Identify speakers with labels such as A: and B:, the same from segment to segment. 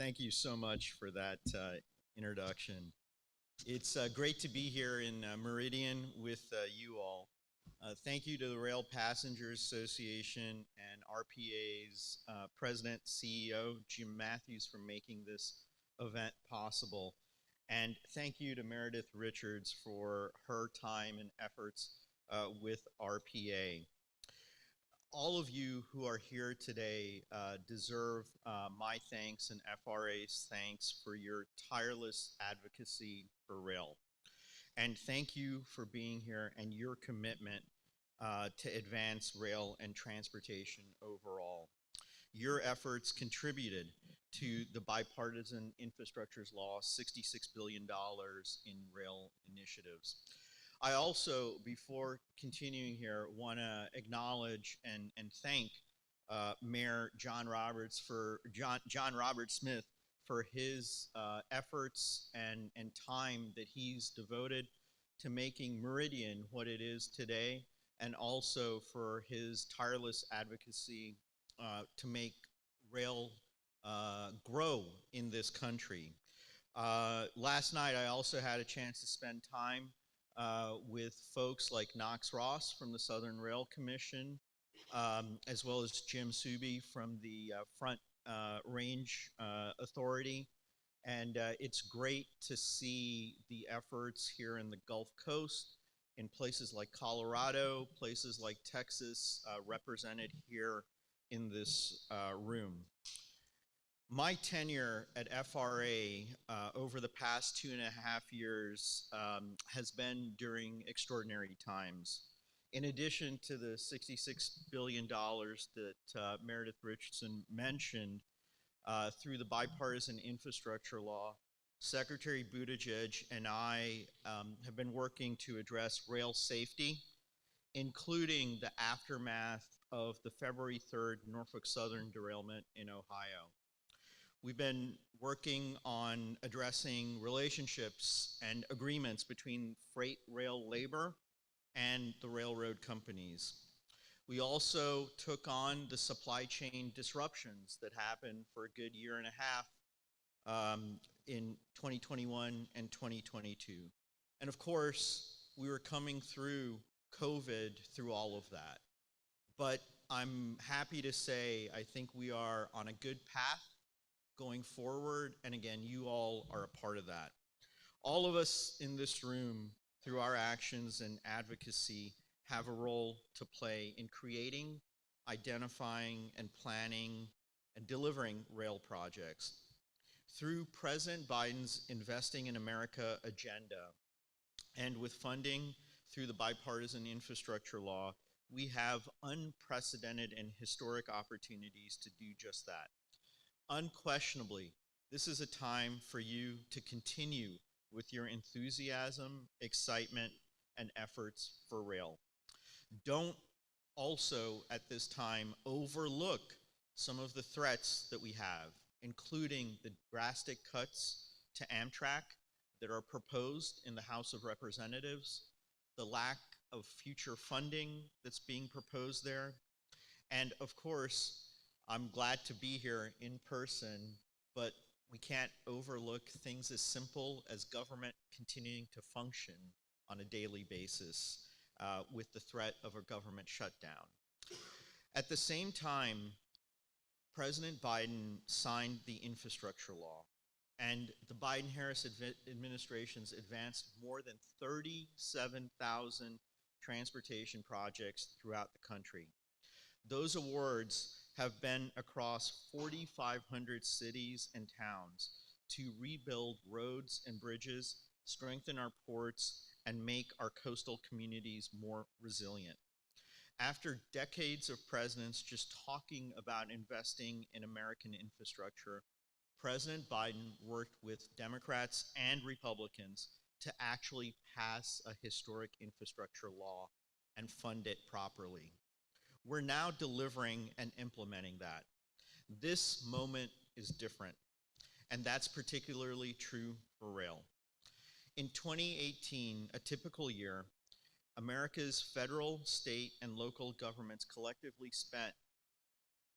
A: Thank you so much for that introduction. It's great to be here in Meridian with you all. Thank you to the Rail Passengers Association and RPA's President, CEO, Jim Matthews, for making this event possible. And thank you to Meredith Richards for her time and efforts with RPA. All of you who are here today deserve my thanks and FRA's thanks for your tireless advocacy for rail. And thank you for being here and your commitment to advance rail and transportation overall. Your efforts contributed to the bipartisan infrastructure's law, $66 billion in rail initiatives. I also, before continuing here, want to acknowledge and thank Mayor John Robert Smith for his efforts and time that he's devoted to making Meridian what it is today, and also for his tireless advocacy to make rail grow in this country. Last night, I also had a chance to spend time with folks like Knox Ross from the Southern Rail Commission, as well as Jim Suby from the Front Range Authority. And it's great to see the efforts here in the Gulf Coast, in places like Colorado, places like Texas, represented here in this room. My tenure at FRA over the past 2.5 years has been during extraordinary times. In addition to the $66 billion that Meredith Richardson mentioned, through the bipartisan infrastructure law, Secretary Buttigieg and I have been working to address rail safety, including the aftermath of the February 3rd Norfolk Southern derailment in Ohio. We've been working on addressing relationships and agreements between freight rail labor and the railroad companies. We also took on the supply chain disruptions that happened for a good 1.5 years in 2021 and 2022. And of course, we were coming through COVID through all of that. But I'm happy to say I think we are on a good path going forward, and again, you all are a part of that. All of us in this room, through our actions and advocacy, have a role to play in creating, identifying, and planning, and delivering rail projects. Through President Biden's Investing in America agenda, and with funding through the bipartisan infrastructure law, we have unprecedented and historic opportunities to do just that. Unquestionably, this is a time for you to continue with your enthusiasm, excitement, and efforts for rail. Don't also, at this time, overlook some of the threats that we have, including the drastic cuts to Amtrak that are proposed in the House of Representatives, the lack of future funding that's being proposed there, and of course, I'm glad to be here in person, but we can't overlook things as simple as government continuing to function on a daily basis with the threat of a government shutdown. At the same time, President Biden signed the infrastructure law, and the Biden-Harris administration's advanced more than 37,000 transportation projects throughout the country. Those awards have been across 4,500 cities and towns to rebuild roads and bridges, strengthen our ports, and make our coastal communities more resilient. After decades of presidents just talking about investing in American infrastructure, President Biden worked with Democrats and Republicans to actually pass a historic infrastructure law and fund it properly. We're now delivering and implementing that. This moment is different, and that's particularly true for rail. In 2018, a typical year, America's federal, state, and local governments collectively spent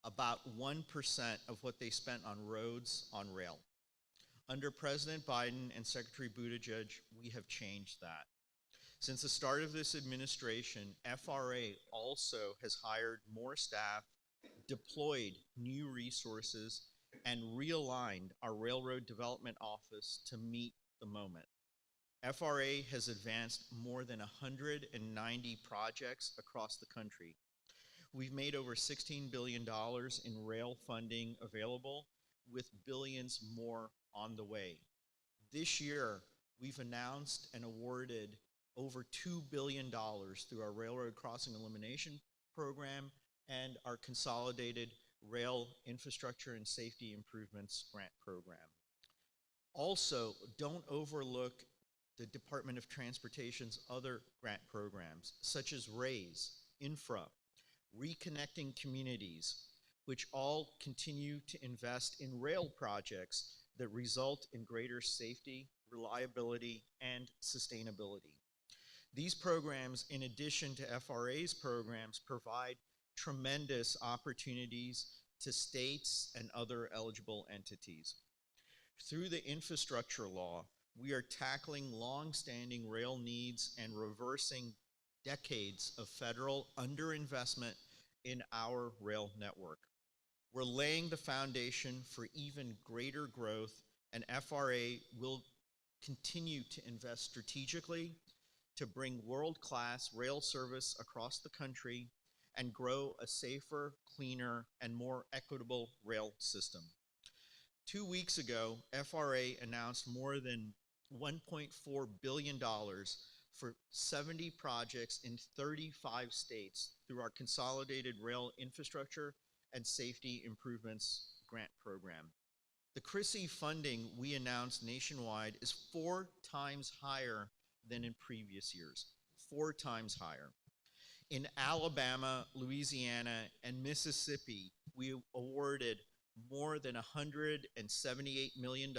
A: about 1% of what they spent on roads on rail. Under President Biden and Secretary Buttigieg, we have changed that. Since the start of this administration, FRA also has hired more staff, deployed new resources, and realigned our Railroad Development Office to meet the moment. FRA has advanced more than 190 projects across the country. We've made over $16 billion in rail funding available, with billions more on the way. This year, we've announced and awarded over $2 billion through our Railroad Crossing Elimination Program and our Consolidated Rail Infrastructure and Safety Improvements Grant Program. Also, don't overlook the Department of Transportation's other grant programs, such as RAISE, Infra, Reconnecting Communities, which all continue to invest in rail projects that result in greater safety, reliability, and sustainability. These programs, in addition to FRA's programs, provide tremendous opportunities to states and other eligible entities. Through the infrastructure law, we are tackling long-standing rail needs and reversing decades of federal underinvestment in our rail network. We're laying the foundation for even greater growth, and FRA will continue to invest strategically to bring world-class rail service across the country and grow a safer, cleaner, and more equitable rail system. 2 weeks ago, FRA announced more than $1.4 billion for 70 projects in 35 states through our Consolidated Rail Infrastructure and Safety Improvements Grant Program. The CRISI funding we announced nationwide is 4 times higher than in previous years, 4 times higher. In Alabama, Louisiana, and Mississippi, we awarded more than $178 million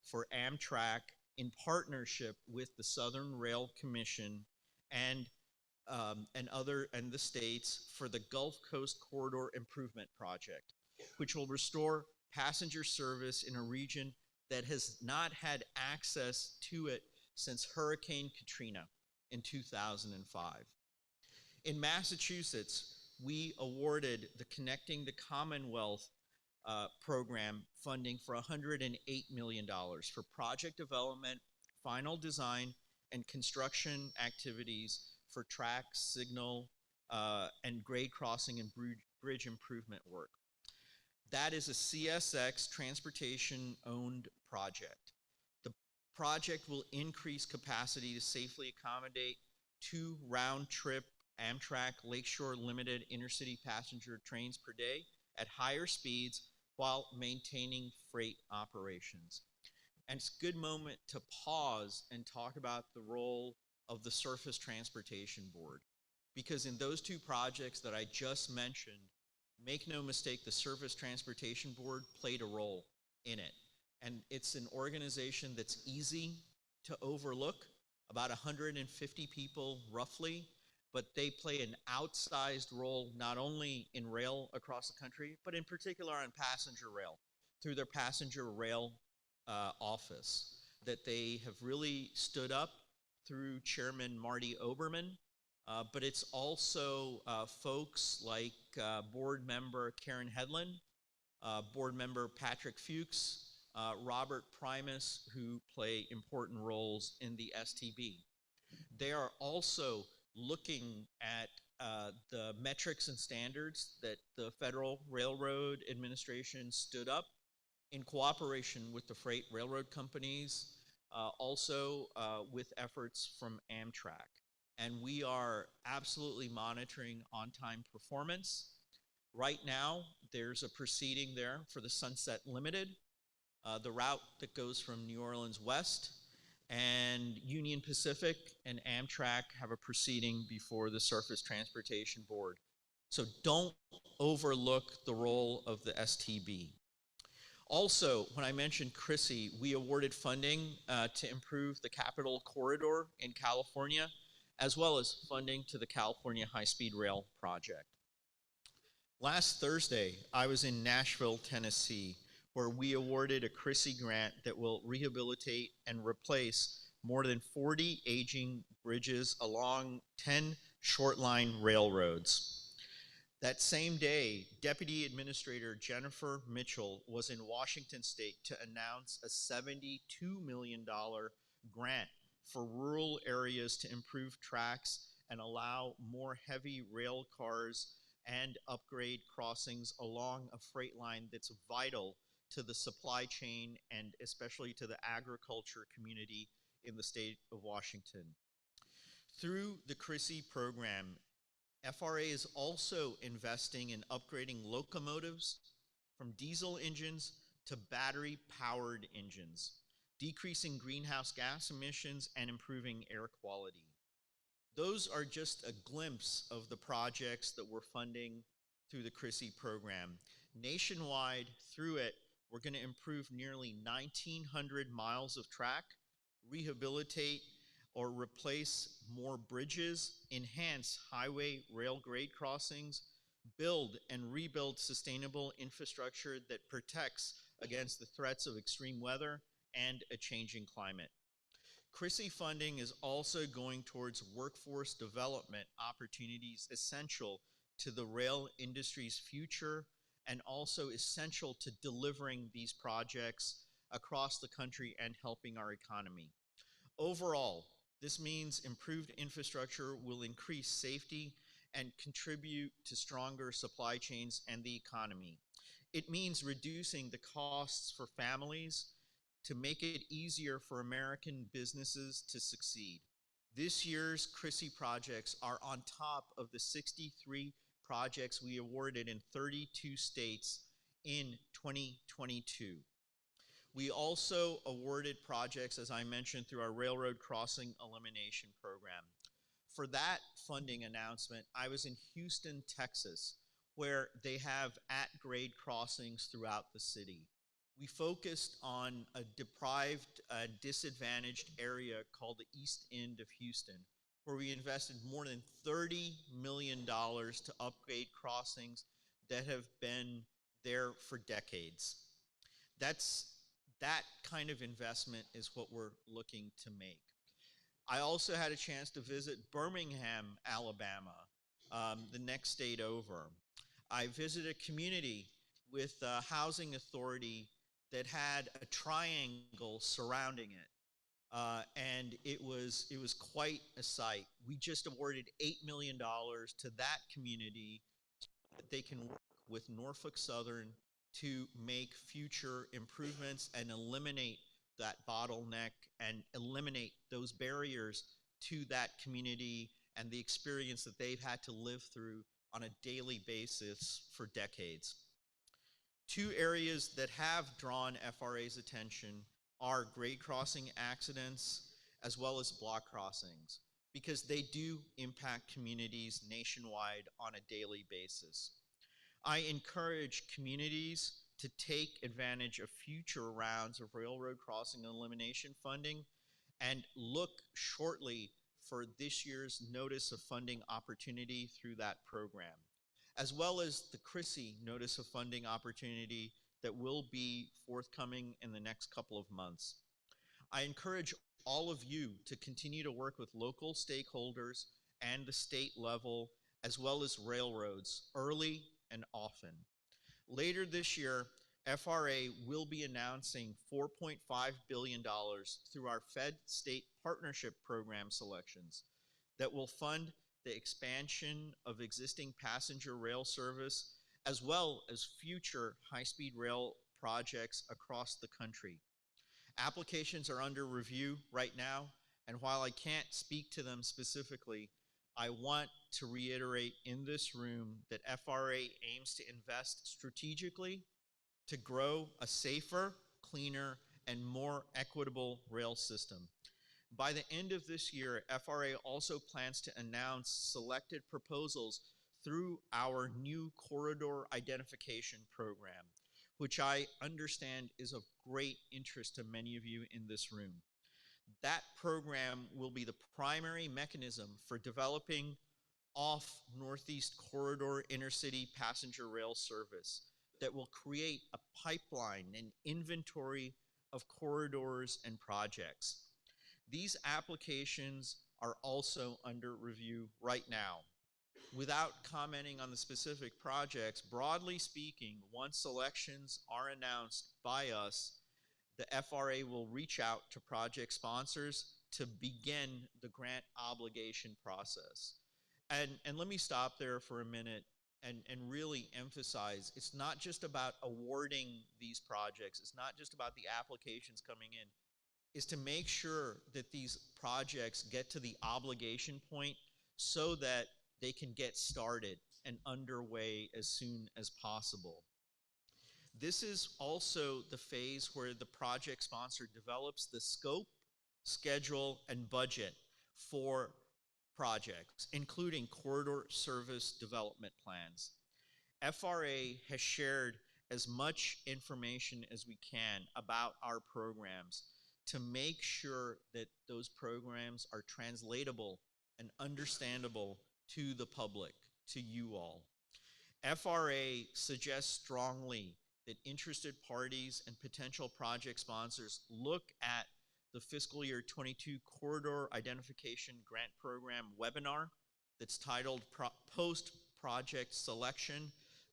A: for Amtrak in partnership with the Southern Rail Commission and the states for the Gulf Coast Corridor Improvement Project, which will restore passenger service in a region that has not had access to it since Hurricane Katrina in 2005. In Massachusetts, we awarded the Connecting the Commonwealth program funding for $108 million for project development, final design, and construction activities for track, signal, and grade crossing and bridge improvement work. That is a CSX transportation-owned project. The project will increase capacity to safely accommodate 2 round-trip Amtrak Lakeshore Limited intercity passenger trains per day at higher speeds while maintaining freight operations. And it's a good moment to pause and talk about the role of the Surface Transportation Board. Because in those 2 projects that I just mentioned, make no mistake, the Surface Transportation Board played a role in it. And it's an organization that's easy to overlook, about 150 people roughly, but they play an outsized role not only in rail across the country, but in particular on passenger rail, through their passenger rail office, that they have really stood up through Chairman Marty Oberman, but it's also folks like board member Karen Hedlund, board member Patrick Fuchs, Robert Primus, who play important roles in the STB. They are also looking at the metrics and standards that the Federal Railroad Administration stood up in cooperation with the freight railroad companies, also with efforts from Amtrak. And we are absolutely monitoring on-time performance. Right now, there's a proceeding there for the Sunset Limited, the route that goes from New Orleans west, and Union Pacific and Amtrak have a proceeding before the Surface Transportation Board. So don't overlook the role of the STB. Also, when I mentioned CRISI, we awarded funding to improve the Capitol Corridor in California, as well as funding to the California High-Speed Rail project. Last Thursday, I was in Nashville, Tennessee, where we awarded a CRISI grant that will rehabilitate and replace more than 40 aging bridges along 10 short line railroads. That same day, Deputy Administrator Jennifer Mitchell was in Washington State to announce a $72 million grant for rural areas to improve tracks and allow more heavy rail cars and upgrade crossings along a freight line that's vital to the supply chain and especially to the agriculture community in the state of Washington. Through the CRISI program, FRA is also investing in upgrading locomotives from diesel engines to battery-powered engines, decreasing greenhouse gas emissions and improving air quality. Those are just a glimpse of the projects that we're funding through the CRISI program. Nationwide, through it, we're going to improve nearly 1,900 miles of track, rehabilitate or replace more bridges, enhance highway rail grade crossings, build and rebuild sustainable infrastructure that protects against the threats of extreme weather and a changing climate. CRISI funding is also going towards workforce development opportunities essential to the rail industry's future and also essential to delivering these projects across the country and helping our economy. Overall, this means improved infrastructure will increase safety and contribute to stronger supply chains and the economy. It means reducing the costs for families to make it easier for American businesses to succeed. This year's CRISI projects are on top of the 63 projects we awarded in 32 states in 2022. We also awarded projects, as I mentioned, through our Railroad Crossing Elimination Program. For that funding announcement, I was in Houston, Texas, where they have at-grade crossings throughout the city. We focused on a deprived, disadvantaged area called the East End of Houston, where we invested more than $30 million to upgrade crossings that have been there for decades. That kind of investment is what we're looking to make. I also had a chance to visit Birmingham, Alabama, the next state over. I visited a community with a housing authority that had a triangle surrounding it. And it was quite a sight. We just awarded $8 million to that community so that they can work with Norfolk Southern to make future improvements and eliminate that bottleneck and eliminate those barriers to that community and the experience that they've had to live through on a daily basis for decades. Two areas that have drawn FRA's attention are grade crossing accidents as well as block crossings, because they do impact communities nationwide on a daily basis. I encourage communities to take advantage of future rounds of railroad crossing elimination funding and look shortly for this year's Notice of Funding opportunity through that program, as well as the CRISI Notice of Funding opportunity that will be forthcoming in the next couple of months. I encourage all of you to continue to work with local stakeholders and the state level, as well as railroads, early and often. Later this year, FRA will be announcing $4.5 billion through our Fed-State Partnership Program selections that will fund the expansion of existing passenger rail service, as well as future high-speed rail projects across the country. Applications are under review right now, and while I can't speak to them specifically, I want to reiterate in this room that FRA aims to invest strategically to grow a safer, cleaner, and more equitable rail system. By the end of this year, FRA also plans to announce selected proposals through our new corridor identification program, which I understand is of great interest to many of you in this room. That program will be the primary mechanism for developing off Northeast Corridor intercity passenger rail service that will create a pipeline and inventory of corridors and projects. These applications are also under review right now. Without commenting on the specific projects, broadly speaking, once selections are announced by us, the FRA will reach out to project sponsors to begin the grant obligation process. And let me stop there for a minute and really emphasize, it's not just about awarding these projects, it's not just about the applications coming in, it's to make sure that these projects get to the obligation point so that they can get started and underway as soon as possible. This is also the phase where the project sponsor develops the scope, schedule, and budget for projects, including corridor service development plans. FRA has shared as much information as we can about our programs to make sure that those programs are translatable and understandable to the public, to you all. FRA suggests strongly that interested parties and potential project sponsors look at the fiscal year 22 Corridor Identification Grant Program webinar that's titled Post-Project Selection,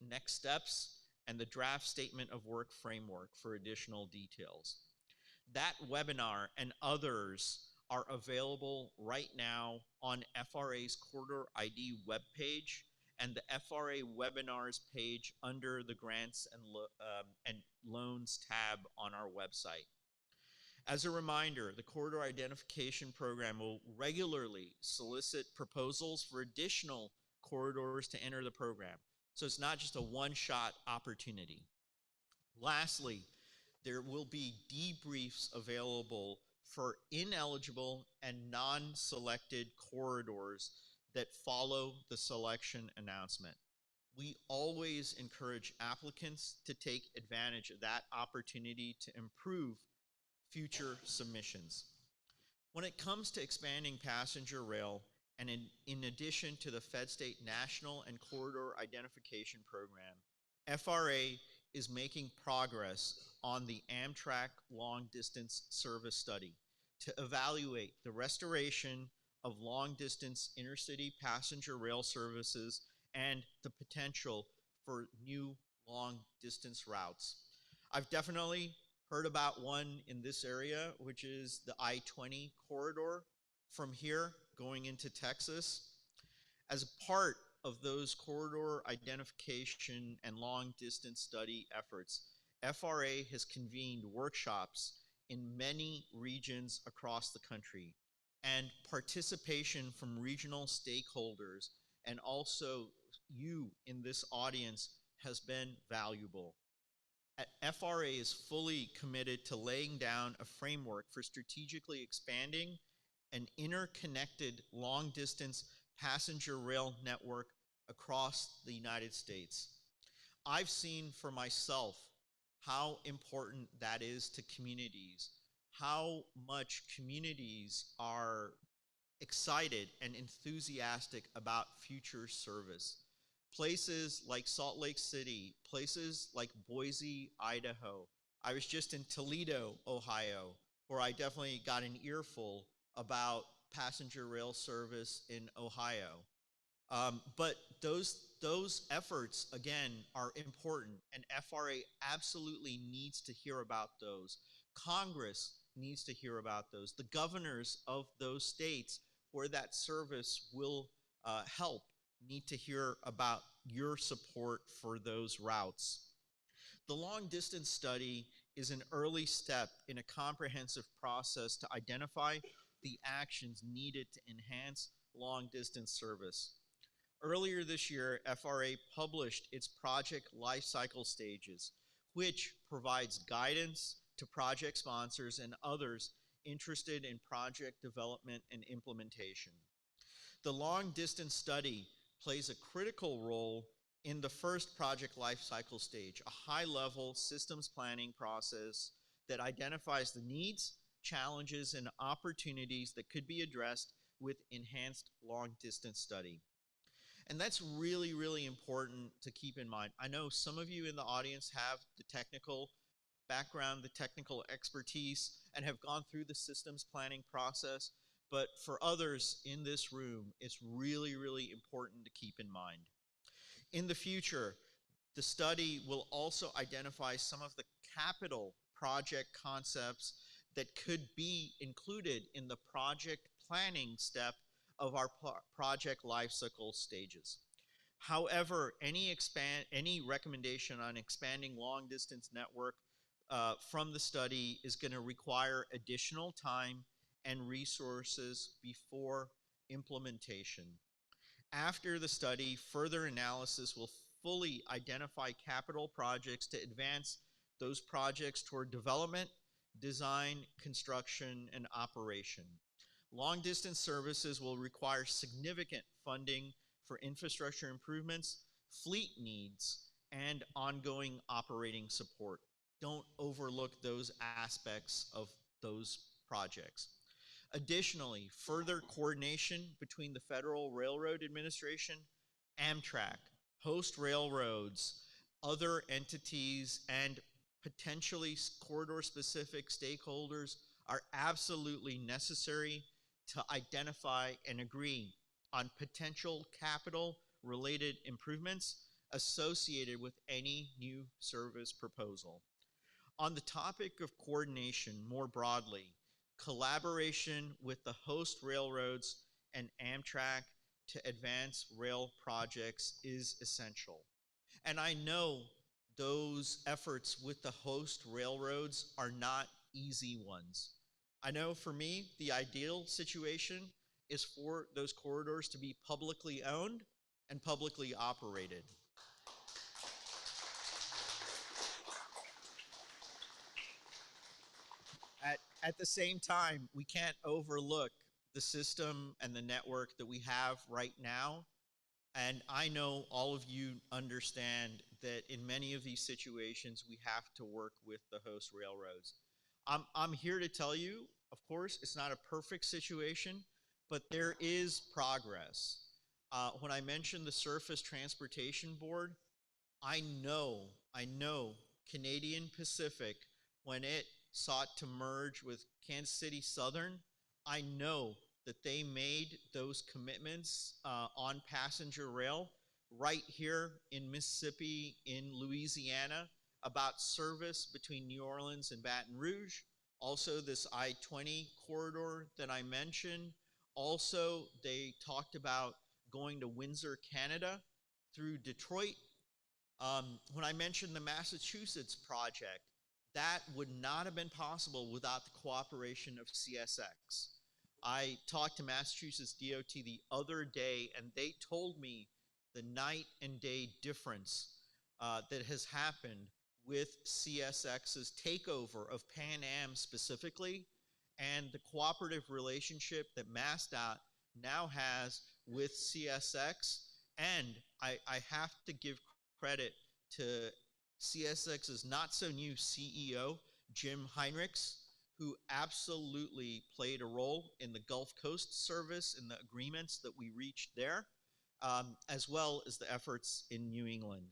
A: Next Steps, and the Draft Statement of Work Framework for additional details. That webinar and others are available right now on FRA's Corridor ID webpage and the FRA webinars page under the Grants and Loans tab on our website. As a reminder, the Corridor Identification Program will regularly solicit proposals for additional corridors to enter the program. So it's not just a one-shot opportunity. Lastly, there will be debriefs available for ineligible and non-selected corridors that follow the selection announcement. We always encourage applicants to take advantage of that opportunity to improve future submissions. When it comes to expanding passenger rail, and in addition to the Fed State National and Corridor Identification Program, FRA is making progress on the Amtrak Long Distance Service Study to evaluate the restoration of long-distance intercity passenger rail services and the potential for new long-distance routes. I've definitely heard about one in this area, which is the I-20 corridor from here going into Texas. As a part of those corridor identification and long-distance study efforts, FRA has convened workshops in many regions across the country, and participation from regional stakeholders and also you in this audience has been valuable. FRA is fully committed to laying down a framework for strategically expanding an interconnected long-distance passenger rail network across the United States. I've seen for myself how important that is to communities, how much communities are excited and enthusiastic about future service. Places like Salt Lake City, places like Boise, Idaho. I was just in Toledo, Ohio, where I definitely got an earful about passenger rail service in Ohio. But those efforts, again, are important, and FRA absolutely needs to hear about those. Congress needs to hear about those. The governors of those states where that service will help need to hear about your support for those routes. The long distance study is an early step in a comprehensive process to identify the actions needed to enhance long distance service. Earlier this year, FRA published its project lifecycle stages, which provides guidance to project sponsors and others interested in project development and implementation. The long distance study plays a critical role in the first project lifecycle stage, a high-level systems planning process that identifies the needs, challenges, and opportunities that could be addressed with enhanced long-distance study. And that's really, really important to keep in mind. I know some of you in the audience have the technical background, the technical expertise, and have gone through the systems planning process. But for others in this room, it's really, really important to keep in mind. In the future, the study will also identify some of the capital project concepts that could be included in the project planning step of our project lifecycle stages. However, any recommendation on expanding long-distance network from the study is going to require additional time and resources before implementation. After the study, further analysis will fully identify capital projects to advance those projects toward development, design, construction, and operation. Long-distance services will require significant funding for infrastructure improvements, fleet needs, and ongoing operating support. Don't overlook those aspects of those projects. Additionally, further coordination between the Federal Railroad Administration, Amtrak, host railroads, other entities, and potentially corridor-specific stakeholders are absolutely necessary to identify and agree on potential capital-related improvements associated with any new service proposal. On the topic of coordination more broadly, collaboration with the host railroads and Amtrak to advance rail projects is essential. And I know those efforts with the host railroads are not easy ones. I know for me, the ideal situation is for those corridors to be publicly owned and publicly operated. At the same time, we can't overlook the system and the network that we have right now. And I know all of you understand that in many of these situations, we have to work with the host railroads. I'm here to tell you, of course, it's not a perfect situation, but there is progress. When I mentioned the Surface Transportation Board, I know Canadian Pacific, when it sought to merge with Kansas City Southern, I know that they made those commitments on passenger rail right here in Mississippi, in Louisiana, about service between New Orleans and Baton Rouge. Also, this I-20 corridor that I mentioned. Also, they talked about going to Windsor, Canada, through Detroit. When I mentioned the Massachusetts project, that would not have been possible without the cooperation of CSX. I talked to Massachusetts DOT the other day, and they told me the night and day difference that has happened with CSX's takeover of Pan Am specifically, and the cooperative relationship that MassDOT now has with CSX. And I have to give credit to CSX's not-so-new CEO, Jim Heinrichs, who absolutely played a role in the Gulf Coast service and the agreements that we reached there, as well as the efforts in New England.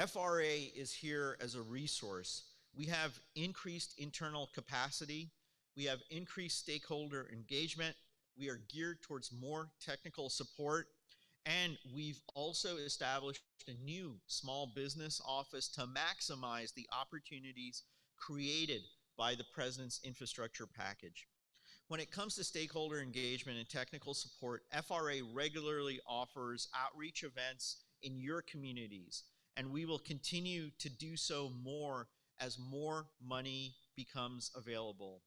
A: FRA is here as a resource. We have increased internal capacity. We have increased stakeholder engagement. We are geared towards more technical support. And we've also established a new small business office to maximize the opportunities created by the President's infrastructure package. When it comes to stakeholder engagement and technical support, FRA regularly offers outreach events in your communities, and we will continue to do so more as more money becomes available.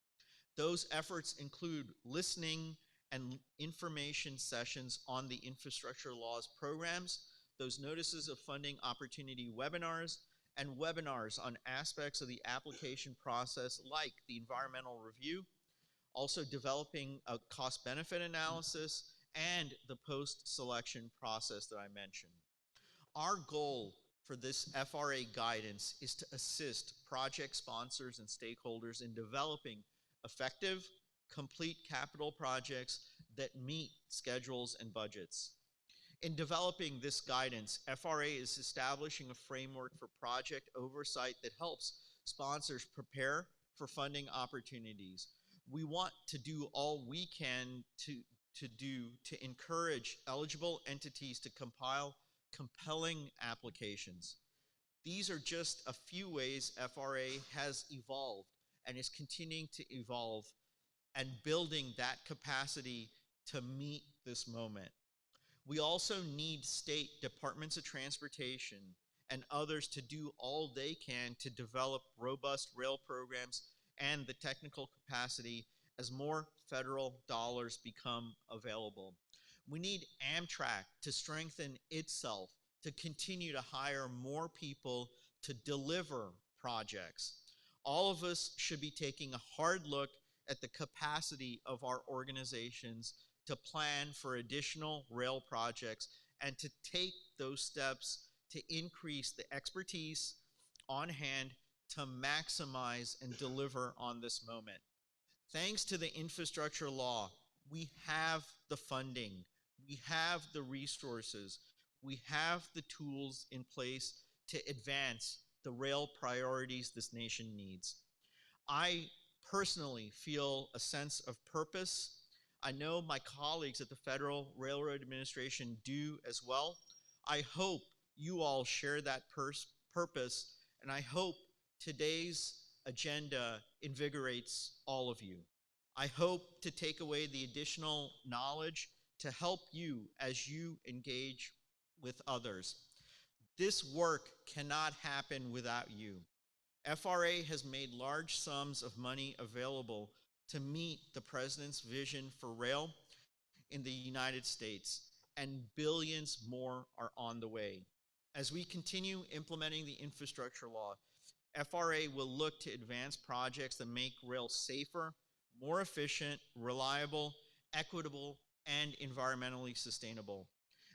A: Those efforts include listening and information sessions on the infrastructure laws programs, those notices of funding opportunity webinars, and webinars on aspects of the application process like the environmental review, also developing a cost-benefit analysis, and the post-selection process that I mentioned. Our goal for this FRA guidance is to assist project sponsors and stakeholders in developing effective, complete capital projects that meet schedules and budgets. In developing this guidance, FRA is establishing a framework for project oversight that helps sponsors prepare for funding opportunities. We want to do all we can to encourage eligible entities to compile compelling applications. These are just a few ways FRA has evolved and is continuing to evolve and building that capacity to meet this moment. We also need state departments of transportation and others to do all they can to develop robust rail programs and the technical capacity as more federal dollars become available. We need Amtrak to strengthen itself, to continue to hire more people to deliver projects. All of us should be taking a hard look at the capacity of our organizations to plan for additional rail projects and to take those steps to increase the expertise on hand to maximize and deliver on this moment. Thanks to the infrastructure law, we have the funding, we have the resources, we have the tools in place to advance the rail priorities this nation needs. I personally feel a sense of purpose. I know my colleagues at the Federal Railroad Administration do as well. I hope you all share that purpose, and I hope today's agenda invigorates all of you. I hope to take away the additional knowledge to help you as you engage with others. This work cannot happen without you. FRA has made large sums of money available to meet the President's vision for rail in the United States, and billions more are on the way. As we continue implementing the infrastructure law, FRA will look to advance projects that make rail safer, more efficient, reliable, equitable, and environmentally sustainable,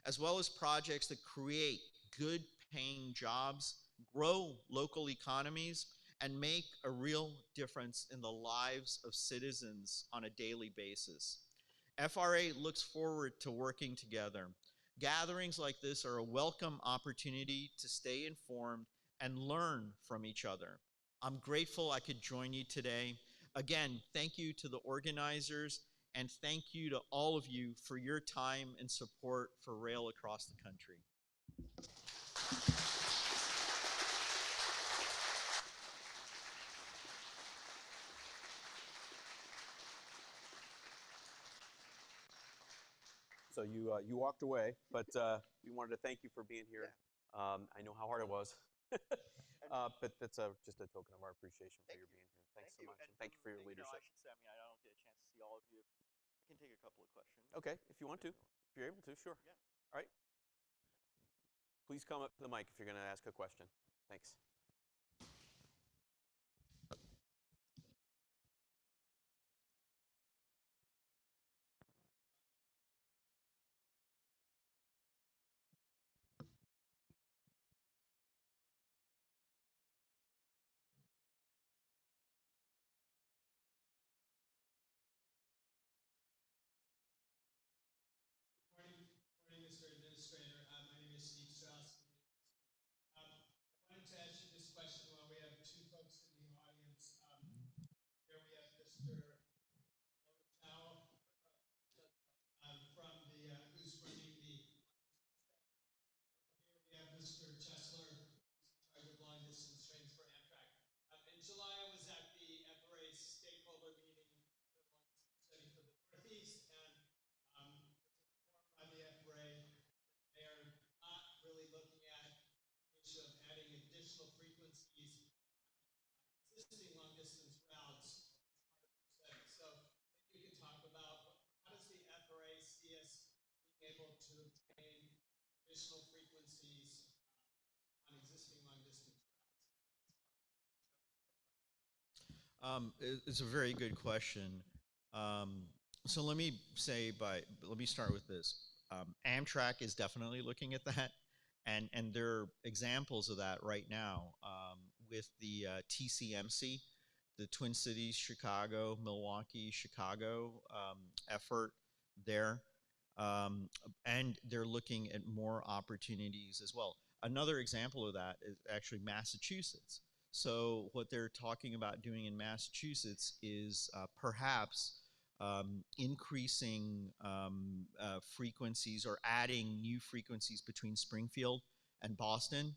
A: as well as projects that create good-paying jobs, grow local economies, and make a real difference in the lives of citizens on a daily basis. FRA looks forward to working together. Gatherings like this are a welcome opportunity to stay informed and learn from each other. I'm grateful I could join you today. Again, thank you to the organizers, and thank you to all of you for your time and support for rail across the country.
B: So you walked away, but we wanted to thank you for being here. Yeah. I know how hard it was, but that's just a token of our appreciation for your being here. Thanks so much, and thank you for your leadership.
A: I should say, I mean, I don't get a chance to see all of you. I can take a couple of questions.
B: Okay, if you want to, if you're able to, sure.
A: Yeah.
B: All right. Please come up to the mic if you're going to ask a question. Thanks.
A: It's a very good question. So let me start with this. Amtrak is definitely looking at that, and there are examples of that right now with the TCMC, the Twin Cities, Chicago, Milwaukee, Chicago effort there. and they're looking at more opportunities as well. Another example of that is actually Massachusetts. So what they're talking about doing in Massachusetts is perhaps increasing frequencies or adding new frequencies between Springfield and Boston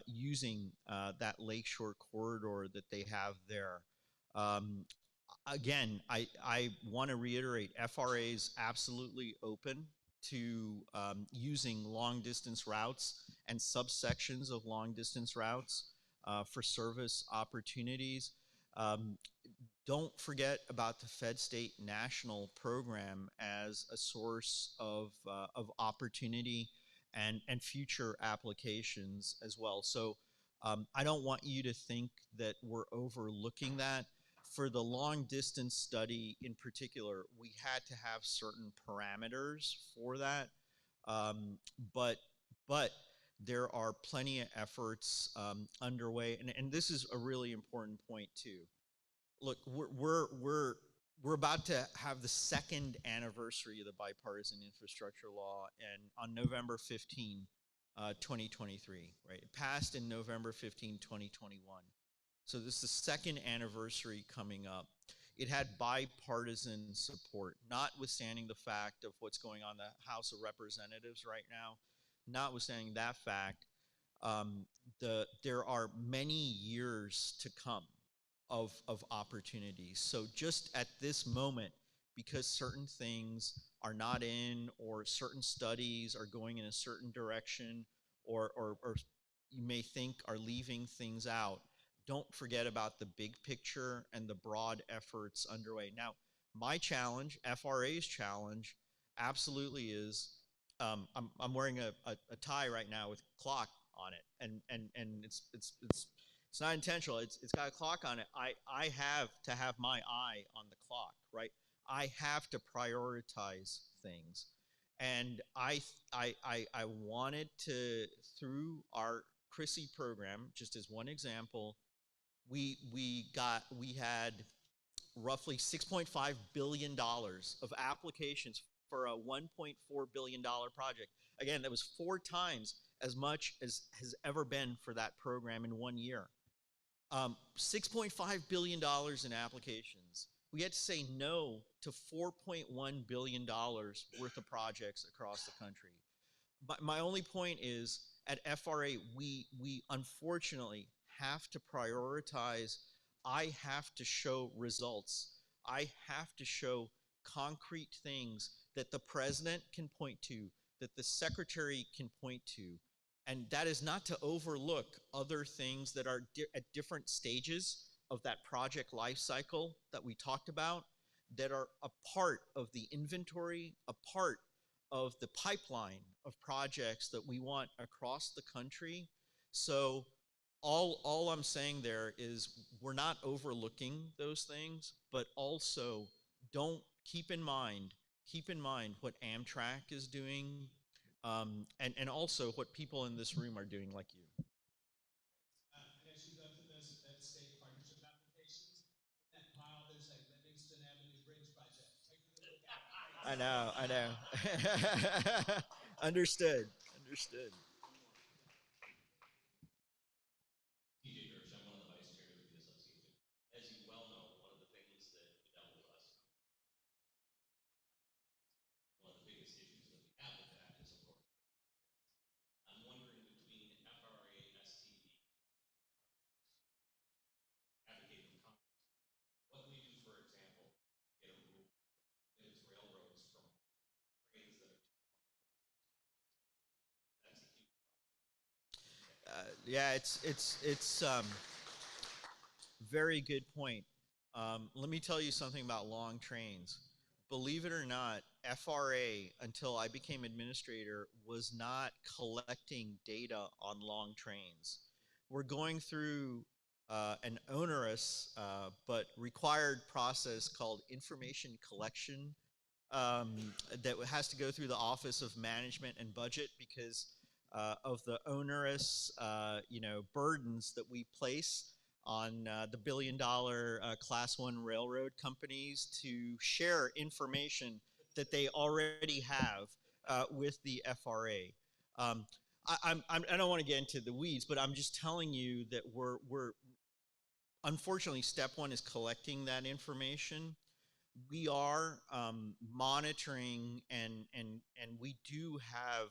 A: using that lakeshore corridor that they have there. Again, I want to reiterate, FRA is absolutely open to using long distance routes and subsections of long distance routes for service opportunities. Don't forget about the Fed State National program as a source of opportunity and future applications as well. So I don't want you to think that we're overlooking that. For the long distance study in particular, we had to have certain parameters for that, but there are plenty of efforts underway, and this is a really important point too. Look, we're about to have the second anniversary of the bipartisan infrastructure law, and on November 15, 2023, right? It passed in November 15, 2021. So this is the second anniversary coming up. It had bipartisan support, notwithstanding the fact of what's going on in the House of Representatives right now. Notwithstanding that fact, there are many years to come of opportunities. So just at this moment, because certain things are not in, or certain studies are going in a certain direction, or you may think are leaving things out, don't forget about the big picture and the broad efforts underway. Now, my challenge, FRA's challenge, absolutely is, I'm wearing a tie right now with clock on it, and it's not intentional. It's got a clock on it. I have to have my eye on the clock, right? I have to prioritize things, and I wanted to, through our Chrissy program, just as one example, we had roughly $6.5 billion of applications for a $1.4 billion project. Again, that was 4 times as much as has ever been for that program in 1 year. $6.5 billion in applications. We had to say no to $4.1 billion worth of projects across the country. But my only point is, at FRA, we unfortunately have to prioritize. I have to show results. I have to show concrete things that the president can point to, that the secretary can point to. And that is not to overlook other things that are at different stages of that project life cycle that we talked about, that are a part of the inventory, a part of the pipeline of projects that we want across the country. So all I'm saying there is, we're not overlooking those things, but also don't keep in mind what Amtrak is doing, and also what people in this room are doing, like you.
C: And as you go through those state partnership applications, in that pile, there's a Livingston Avenue Bridge project. Take a good look at it.
A: I know. Understood.
D: I'm one of the vice chairs of the association. As you well know, one of the things that dealt with us, one of the biggest issues that we have with that is, of course, I'm wondering, between FRA, STB, advocating Congress, what do we do, for example, get a rule that is railroads from trains that are that's a huge problem.
A: Yeah, it's very good point. Let me tell you something about long trains. Believe it or not, FRA, until I became administrator, was not collecting data on long trains. We're going through an onerous but required process called information collection, that has to go through the Office of Management and Budget, because of the onerous burdens that we place on the billion-dollar Class 1 railroad companies to share information that they already have with the FRA. I don't want to get into the weeds, but I'm just telling you that we're unfortunately, step one is collecting that information. We are monitoring, and we do have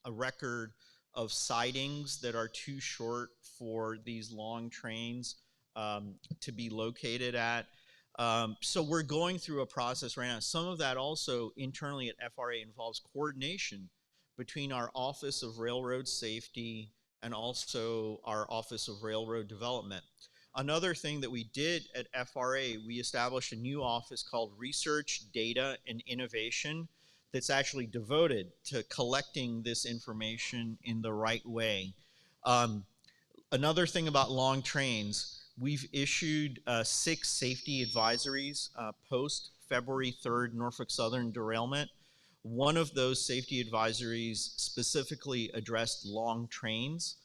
A: a record of sightings that are too short for these long trains to be located at. So we're going through a process right now. Some of that also internally at FRA involves coordination between our Office of Railroad Safety and also our Office of Railroad Development. Another thing that we did at FRA, we established a new office called Research, Data, and Innovation that's actually devoted to collecting this information in the right way. Another thing about long trains, we've issued 6 safety advisories post February 3rd Norfolk Southern derailment. One of those safety advisories specifically addressed long trains,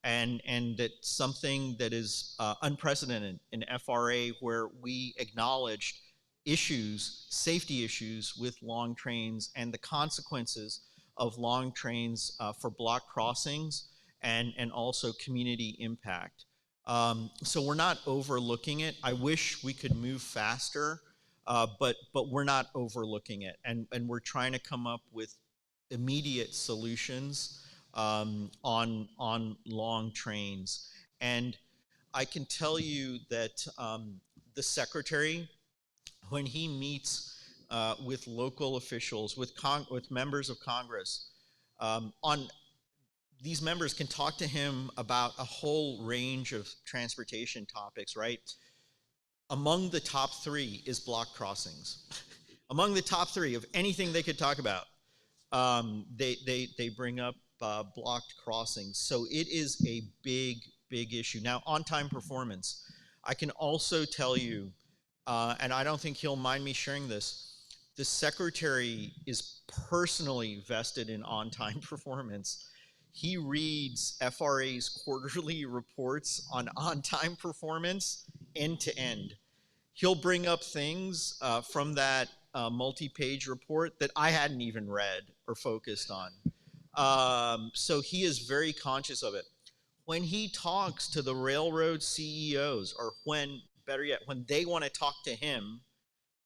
A: and that's something that is unprecedented in FRA, where we acknowledged issues, safety issues with long trains and the consequences of long trains for block crossings and also community impact. So we're not overlooking it. I wish we could move faster, but we're not overlooking it, and we're trying to come up with immediate solutions on long trains. And I can tell you that the secretary, when he meets with local officials, with members of Congress, these members can talk to him about a whole range of transportation topics, right? Among the top 3 is block crossings. Among the top 3 of anything they could talk about, they bring up blocked crossings. So it is a big issue. Now, on-time performance. I can also tell you, and I don't think he'll mind me sharing this, the secretary is personally vested in on-time performance. He reads FRA's quarterly reports on on-time performance end to end. He'll bring up things from that multi-page report that I hadn't even read or focused on. So he is very conscious of it. When he talks to the railroad CEOs, or better yet, when they want to talk to him,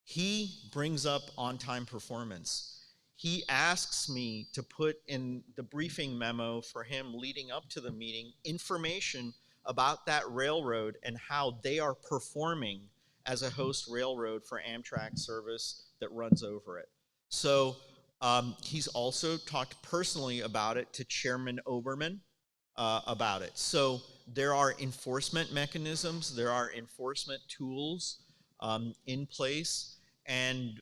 A: he brings up on-time performance. He asks me to put in the briefing memo for him leading up to the meeting information about that railroad and how they are performing as a host railroad for Amtrak service that runs over it. So he's also talked personally about it to Chairman Oberman about it. So there are enforcement mechanisms, there are enforcement tools in place. And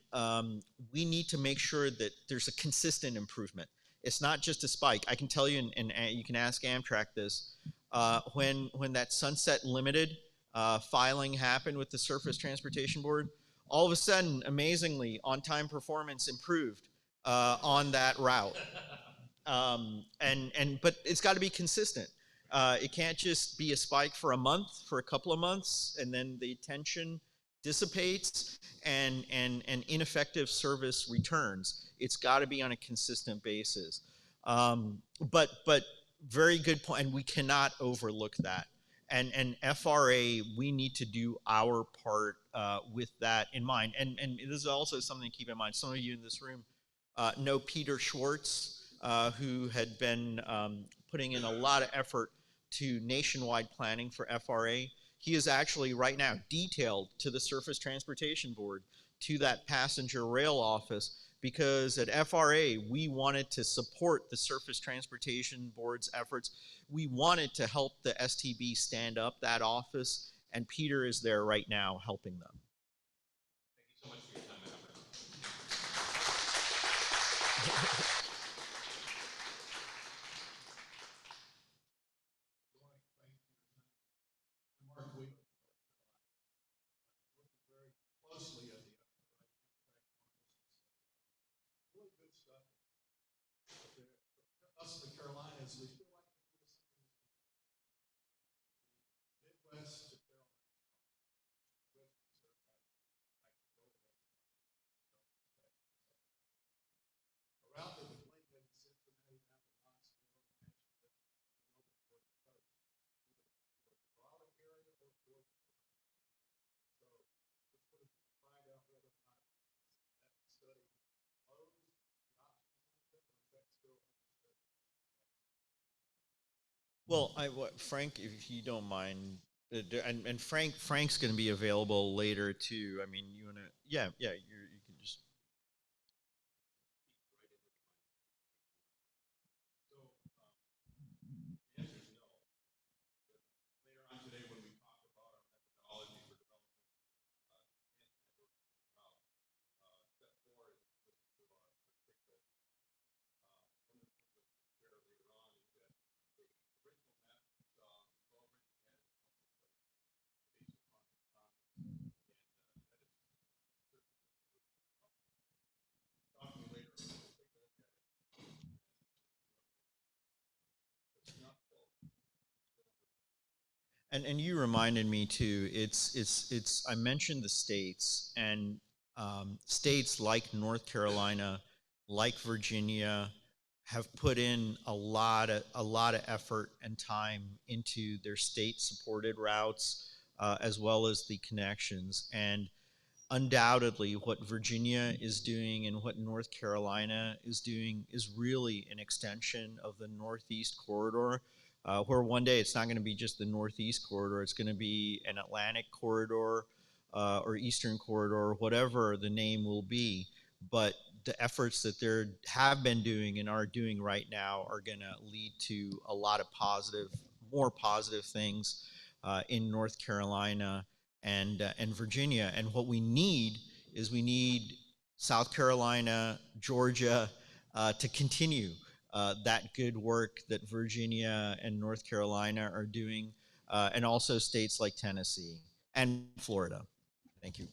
A: we need to make sure that there's a consistent improvement. It's not just a spike. I can tell you, and you can ask Amtrak this, when that Sunset Limited filing happened with the Surface Transportation Board, all of a sudden, amazingly, on-time performance improved on that route. But it's got to be consistent. It can't just be a spike for a month, for a couple of months, and then the attention dissipates and ineffective service returns. It's got to be on a consistent basis. But very good point, and we cannot overlook that. And FRA, we need to do our part with that in mind. And this is also something to keep in mind. Some of you in this room know Peter Schwartz, who had been putting in a lot of effort to nationwide planning for FRA. He is actually right now detailed to the Surface Transportation Board, to that passenger rail office, because at FRA, we wanted to support the Surface Transportation Board's efforts. We wanted to help the STB stand up that office, and Peter is there right now helping them.
D: Thank you so much for your time and effort.
C: Mark, we working very closely at the really good stuff. Us in the Carolinas, we feel like Midwest to Carolinas.
A: Well, Frank, if you don't mind, and Frank's going to be available later too. I mean, you want to? Yeah, yeah. You can just.
D: So the answer is no. But later on today, when we talk about our methodology for developing enhanced networks for the route, step 4 is listed to our stakeholders. One of the things that we'll share later on is that the original map you saw was already had a couple of places based upon the comments, and that is certainly something we're talking later. We'll take a look at it and it's not full.
A: And you reminded me too. It's. I mentioned the states, and states like North Carolina, like Virginia, have put in a lot of effort and time into their state supported routes, as well as the connections. And undoubtedly, what Virginia is doing and what North Carolina is doing is really an extension of the Northeast corridor, where one day it's not going to be just the Northeast corridor, it's going to be an Atlantic corridor, or Eastern corridor, whatever the name will be. But the efforts that they have been doing and are doing right now are going to lead to a lot of more positive things in North Carolina and Virginia. And what we need is we need South Carolina, Georgia, to continue that good work that Virginia and North Carolina are doing, and also states like Tennessee and Florida. Thank you.